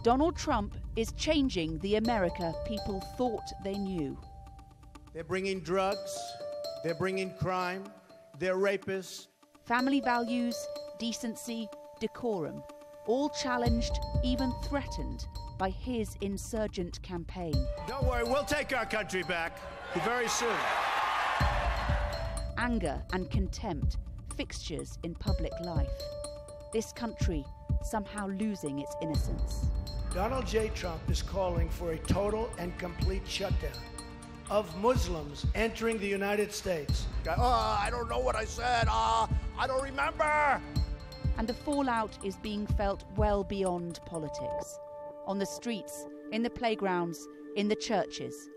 Donald Trump is changing the America people thought they knew. They're bringing drugs, they're bringing crime, they're rapists. Family values, decency, decorum, all challenged, even threatened by his insurgent campaign. Don't worry, we'll take our country back very soon. Anger and contempt, fixtures in public life. This country somehow losing its innocence. Donald J. Trump is calling for a total and complete shutdown of Muslims entering the United States. I don't know what I said. I don't remember. And the fallout is being felt well beyond politics. On the streets, in the playgrounds, in the churches.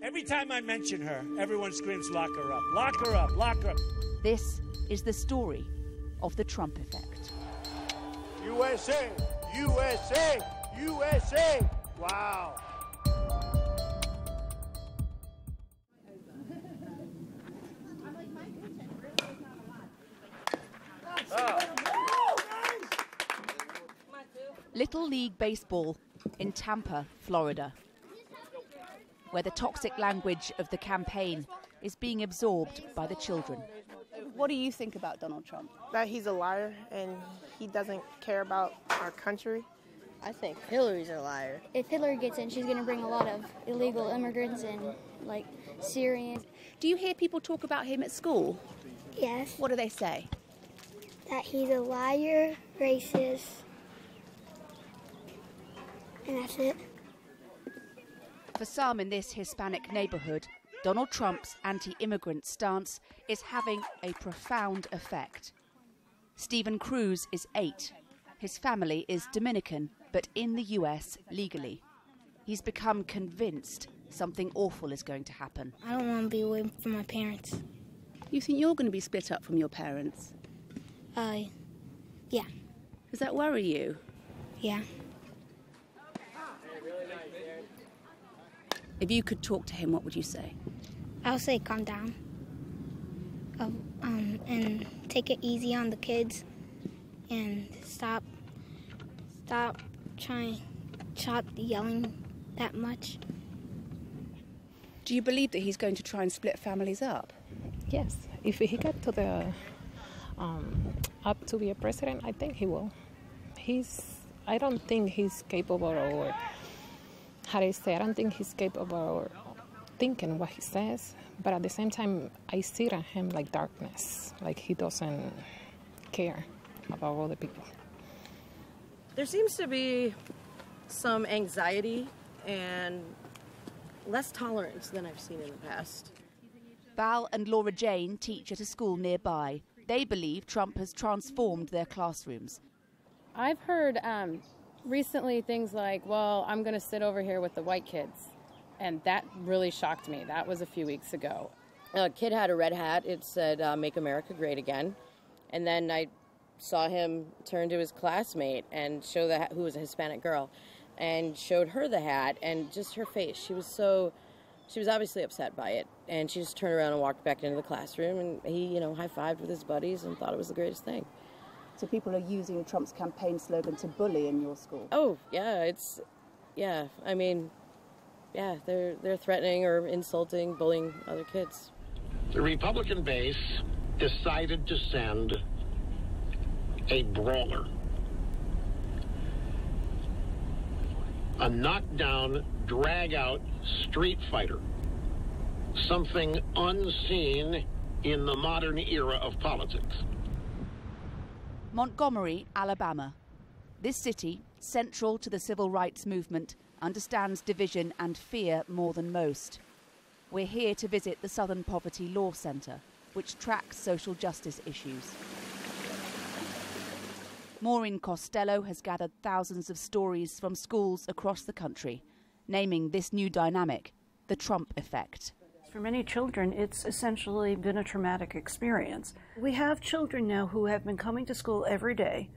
Every time I mention her, everyone screams, lock her up, lock her up, lock her up. This is the story of the Trump effect. USA, USA, USA. Wow. Little League Baseball in Tampa, Florida, where the toxic language of the campaign is being absorbed by the children. What do you think about Donald Trump? That he's a liar and he doesn't care about our country. I think Hillary's a liar. If Hillary gets in, she's going to bring a lot of illegal immigrants and, like, Syrians. Do you hear people talk about him at school? Yes. What do they say? That he's a liar, racist, and that's it. For some in this Hispanic neighborhood, Donald Trump's anti-immigrant stance is having a profound effect. Stephen CRUZ is 8. His family is Dominican, but in the US legally. He's become convinced something awful is going to happen. I don't want to be away from my parents. You think you're going to be split up from your parents? Yeah. Does that worry you? Yeah. If you could talk to him, what would you say? I'll say calm down. And take it easy on the kids. And stop yelling that much. Do you believe that he's going to try and split families up? Yes. If he gets to the up to be a president, I think he will. I don't think he's capable, or how do I say, I don't think he's capable of thinking what he says, but at the same time, I see it in him like darkness, like he doesn't care about other people. There seems to be some anxiety and less tolerance than I've seen in the past. Val and LORA-JANE teach at a school nearby. They believe Trump has transformed their classrooms. I've heard recently things like, well, I'm going to sit over here with the white kids. And that really shocked me. That was a few weeks ago. A kid had a red hat. It said, Make America Great Again. And then I saw him turn to his classmate and show the hat, who was a Hispanic girl, and showed her the hat, and just her face. She was obviously upset by it. And she just turned around and walked back into the classroom, and he, high-fived with his buddies and thought it was the greatest thing. So people are using Trump's campaign slogan to bully in your school? Oh, yeah, they're threatening or insulting, bullying other kids. The Republican base decided to send a brawler, a knockdown, drag-out street fighter, something unseen in the modern era of politics. Montgomery, Alabama. This city, central to the civil rights movement, understands division and fear more than most. We're here to visit the Southern Poverty Law Center, which tracks social justice issues. Maureen Costello has gathered thousands of stories from schools across the country, naming this new dynamic the Trump effect. For many children, it's essentially been a traumatic experience. We have children now who have been coming to school every day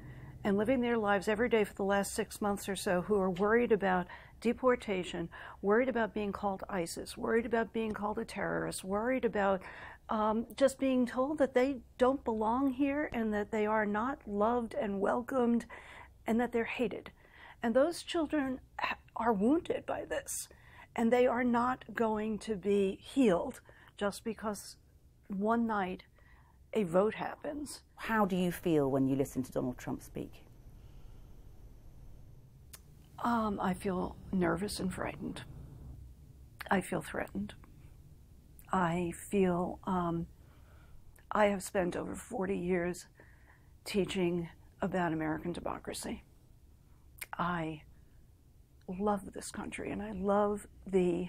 and living their lives every day for the last 6 months or so, who are worried about deportation, worried about being called ISIS, worried about being called a terrorist, worried about just being told that they don't belong here and that they are not loved and welcomed and that they're hated. And those children are wounded by this, and they are not going to be healed just because one night a vote happens. How do you feel when you listen to Donald Trump speak? I feel nervous and frightened. I feel threatened. I feel I have spent over 40 years teaching about American democracy. I love this country, and I love the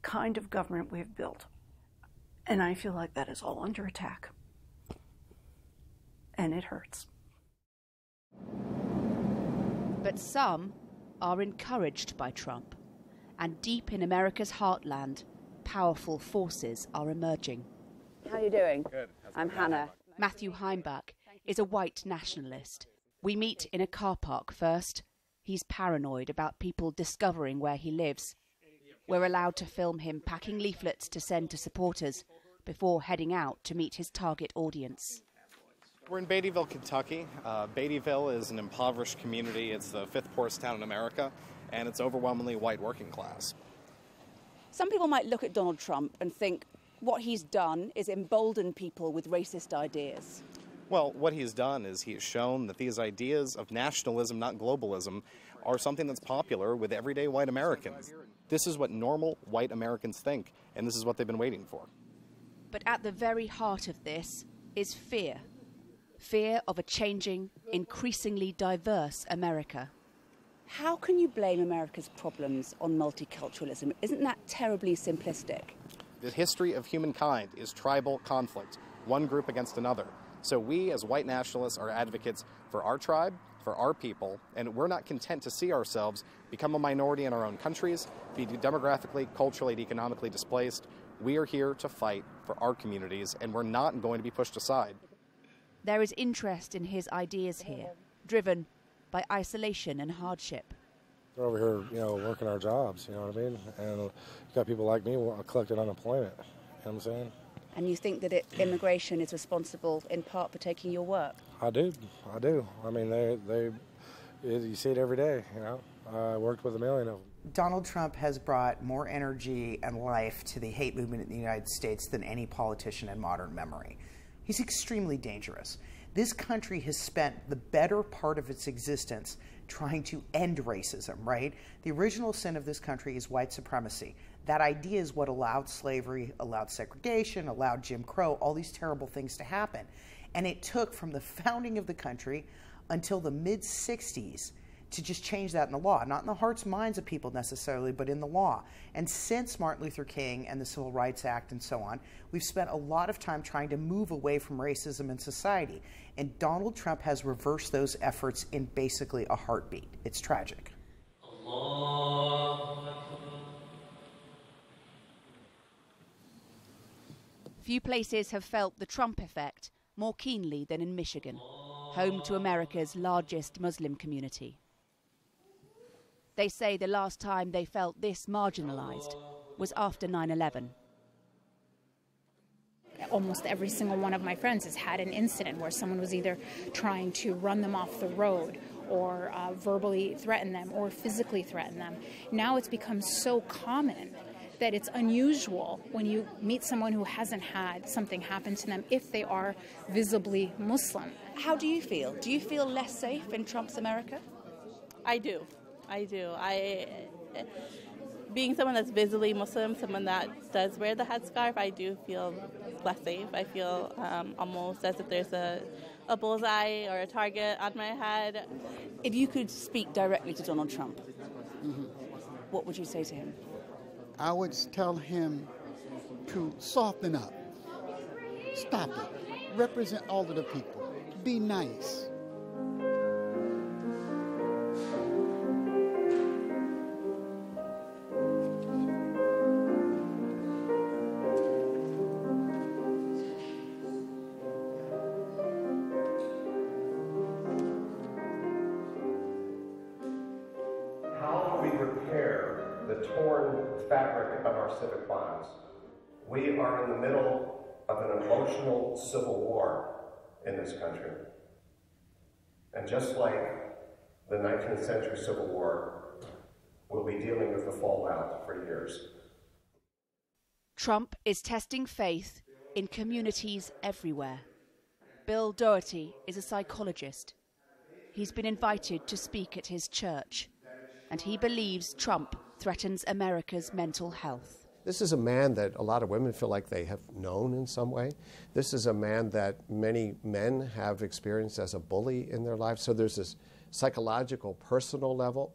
kind of government we've built. And I feel like that is all under attack. And it hurts. But some are encouraged by Trump. And deep in America's heartland, powerful forces are emerging. How are you doing? Good. I'm Hannah. Matthew Heimbach is a white nationalist. We meet in a car park first. He's paranoid about people discovering where he lives. We're allowed to film him packing leaflets to send to supporters before heading out to meet his target audience. We're in Beattyville, Kentucky. Beattyville is an impoverished community. It's the 5th poorest town in America, and it's overwhelmingly white working class. Some people might look at Donald Trump and think what he's done is embolden people with racist ideas. Well, what he's done is he has shown that these ideas of nationalism, not globalism, are something that's popular with everyday white Americans. This is what normal white Americans think, and this is what they've been waiting for. But at the very heart of this is fear. Fear of a changing, increasingly diverse America. How can you blame America's problems on multiculturalism? Isn't that terribly simplistic? The history of humankind is tribal conflict, one group against another. So we, as white nationalists, are advocates for our tribe, for our people, and we're not content to see ourselves become a minority in our own countries, be demographically, culturally, and economically displaced. We are here to fight for our communities, and we're not going to be pushed aside. There is interest in his ideas here, driven by isolation and hardship. We're over here, working our jobs, you know what I mean? And you got people like me collecting unemployment, you know what I'm saying? And you think that immigration is responsible in part for taking your work? I do. I mean, you see it every day, I worked with a million of them. Donald Trump has brought more energy and life to the hate movement in the United States than any politician in modern memory. He's extremely dangerous. This country has spent the better part of its existence trying to end racism, right? The original sin of this country is white supremacy. That idea is what allowed slavery, allowed segregation, allowed Jim Crow, all these terrible things to happen. And it took from the founding of the country until the mid-60s to just change that in the law. Not in the hearts and minds of people necessarily, but in the law. And since Martin Luther King and the Civil Rights Act and so on, we've spent a lot of time trying to move away from racism in society. And Donald Trump has reversed those efforts in basically a heartbeat. It's tragic. Few places have felt the Trump effect more keenly than in Michigan, home to America's largest Muslim community. They say the last time they felt this marginalized was after 9/11. Almost every single one of my friends has had an incident where someone was either trying to run them off the road or verbally threaten them or physically threaten them. Now it's become so common that it's unusual when you meet someone who hasn't had something happen to them if they are visibly Muslim. How do you feel? Do you feel less safe in Trump's America? I do. Being someone that's visibly Muslim, someone that does wear the headscarf, I do feel less safe. I feel almost as if there's a bullseye or a target on my head. If you could speak directly to Donald Trump, what would you say to him? I would tell him to soften up. Stop it. Represent all of the people. Be nice. Fabric of our civic lives. We are in the middle of an emotional civil war in this country. And just like the 19th century Civil War will be dealing with the fallout for years. Trump is testing faith in communities everywhere. Bill Doherty is a psychologist. He's been invited to speak at his church, and he believes Trump threatens America's mental health. This is a man that a lot of women feel like they have known in some way. This is a man that many men have experienced as a bully in their lives. So there's this psychological, personal level.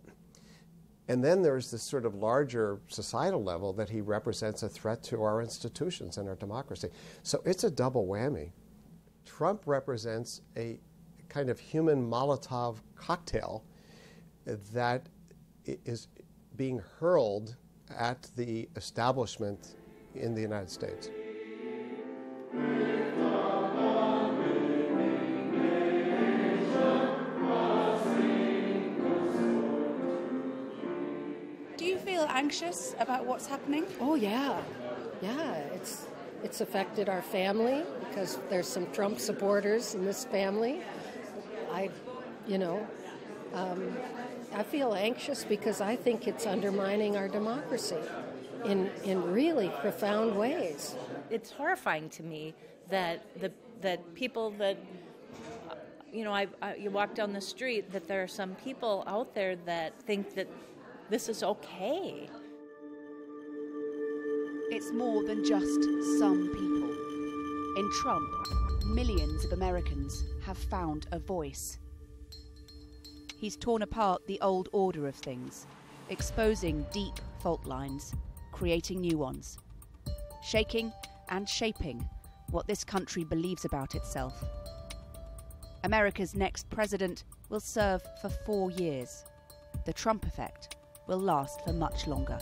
And then there's this sort of larger societal level that he represents a threat to our institutions and our democracy. So it's a double whammy. Trump represents a kind of human Molotov cocktail that is being hurled at the establishment in the United States. Do you feel anxious about what's happening? Oh, yeah. Yeah, it's affected our family because there's some Trump supporters in this family. I feel anxious because I think it's undermining our democracy in really profound ways. It's horrifying to me that people that, you walk down the street, that there are some people out there that think that this is okay. It's more than just some people. In Trump, millions of Americans have found a voice. He's torn apart the old order of things, exposing deep fault lines, creating new ones, shaking and shaping what this country believes about itself. America's next president will serve for 4 years. The Trump effect will last for much longer.